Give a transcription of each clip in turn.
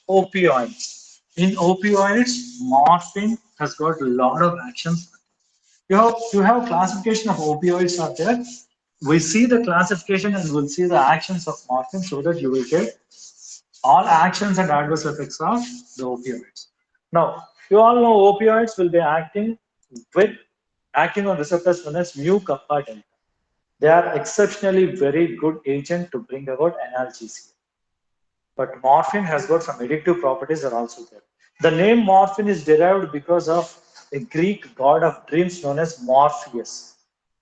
opioids. In opioids, morphine has got a lot of actions. You have classification of opioids are there. We see the classification and we'll see the actions of morphine so that you will get all actions and adverse effects of the opioids. Now, you all know opioids will be with acting on receptors known as mu kappa delta. They are exceptionally very good agent to bring about analgesia. But morphine has got some addictive properties are also there. The name morphine is derived because of a Greek god of dreams known as Morpheus.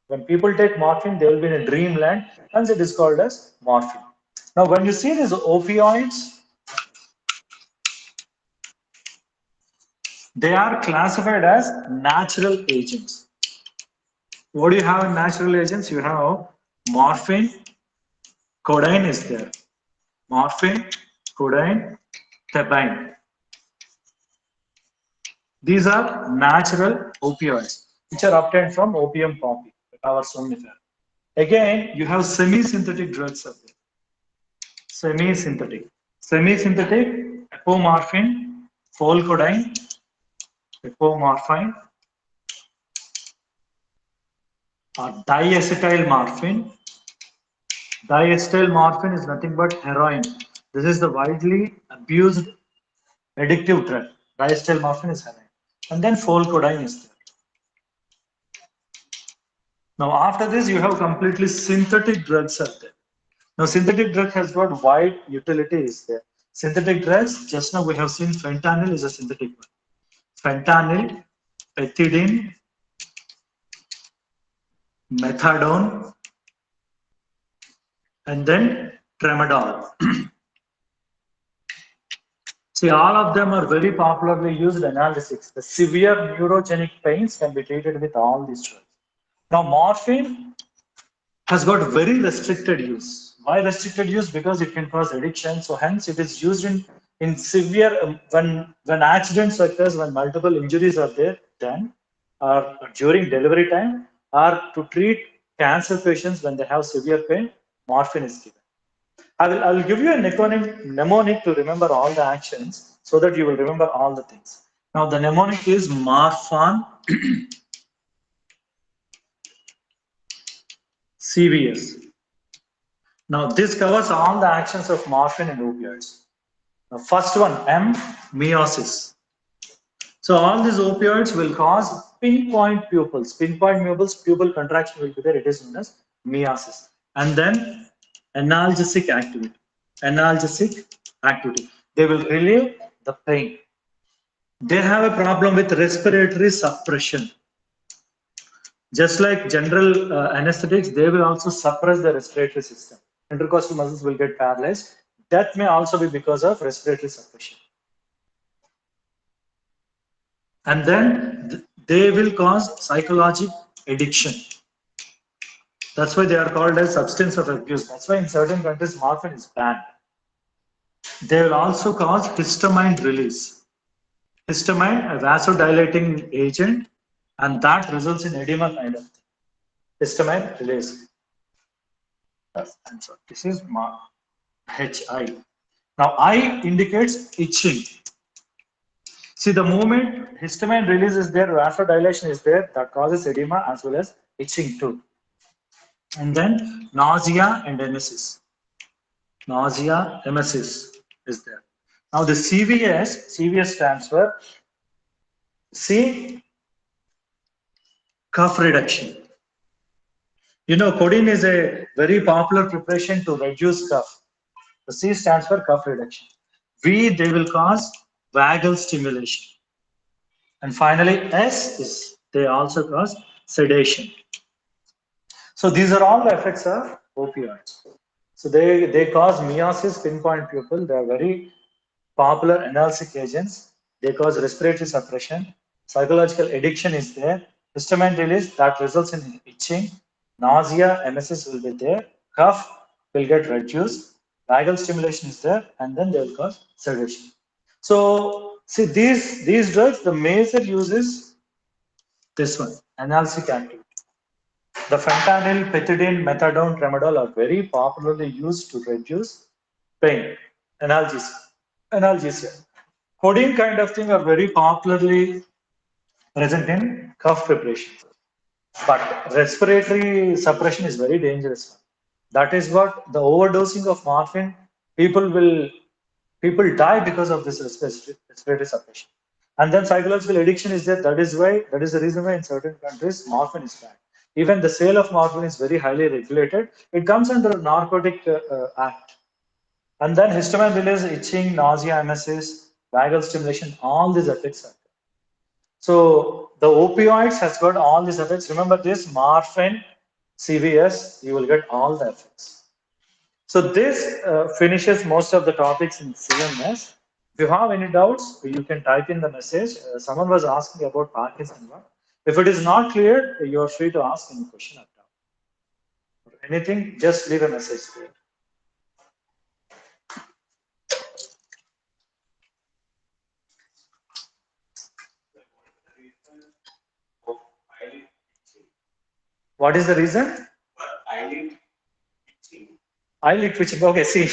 When people take morphine, they will be in a dreamland, hence it is called as morphine. Now, when you see these opioids, they are classified as natural agents. What do you have in natural agents? You have morphine, codeine is there. Morphine, codeine, thebaine. These are natural opioids, which are obtained from opium poppy, our somnifera. Again, you have semi-synthetic drugs out there. Semi-synthetic. Semi-synthetic, apomorphine, folcodyne, apomorphine, diacetyl morphine. Diacetyl morphine is nothing but heroin. This is the widely abused addictive drug. Diacetyl morphine is heroin. And then folcodyne is there. Now, after this, you have completely synthetic drugs are there. Now, synthetic drug has got wide utility is there. Synthetic drugs, just now we have seen fentanyl is a synthetic one. Fentanyl, pethidine, methadone, and then tramadol. See, all of them are very popularly used analgesics. The severe neurogenic pains can be treated with all these drugs. Now, morphine has got very restricted use. Why restricted use? Because it can cause addiction. So hence it is used in severe when accidents occurs, when multiple injuries are there, then or during delivery time, or to treat cancer patients when they have severe pain, morphine is given. I will give you a mnemonic to remember all the actions so that you will remember all the things. Now the mnemonic is Marfan CVS. Now this covers all the actions of morphine and opioids. The first one, M, meiosis. So all these opioids will cause pinpoint pupils. Pinpoint pupils, pupil contraction will be there. It is known as meiosis. And then analgesic activity. Analgesic activity. They will relieve the pain. They have a problem with respiratory suppression. Just like general anesthetics, they will also suppress the respiratory system. Intercostal muscles will get paralyzed. That may also be because of respiratory suppression. And then they will cause psychological addiction. That's why they are called as substance of abuse. That's why in certain countries morphine is banned. They will also cause histamine release. Histamine, a vasodilating agent, and that results in edema kind of thing. Histamine release. I'm sorry, this is HI. Now I indicates itching. See, the moment histamine release is there, vasodilation is there, that causes edema as well as itching too. And then nausea and emesis. Nausea, emesis is there. Now the CVS stands for C, cough reduction. You know, codeine is a very popular preparation to reduce cough. The C stands for cough reduction. V, they will cause vagal stimulation. And finally, S is they also cause sedation. So these are all the effects of opioids. So they cause meiosis, pinpoint pupil. They are very popular analgesic agents. They cause respiratory suppression. Psychological addiction is there. Histamine release that results in itching. Nausea, emesis will be there. Cough will get reduced. Vagal stimulation is there, and then they will cause sedation. So see these drugs, the major use is this one, analgesic activity. The fentanyl, pethidine, methadone, tramadol are very popularly used to reduce pain, analgesia. analgesia. Codeine kind of thing are very popularly present in cough preparation. But respiratory suppression is very dangerous. That is what the overdosing of morphine, people die because of this respiratory suppression. And then psychological addiction is there. That is the reason why in certain countries morphine is banned. Even the sale of morphine is very highly regulated. It comes under a narcotic act. And then histamine release, itching, nausea, emesis, vagal stimulation, all these effects are. So the opioids has got all these effects. Remember this morphine, CVS, you will get all the effects. So this finishes most of the topics in CMS. If you have any doubts, you can type in the message. Someone was asking about Parkinson. If it is not clear, you are free to ask any question at all. Anything, just leave a message there. What is the reason? Eyelid twitching. Okay, see.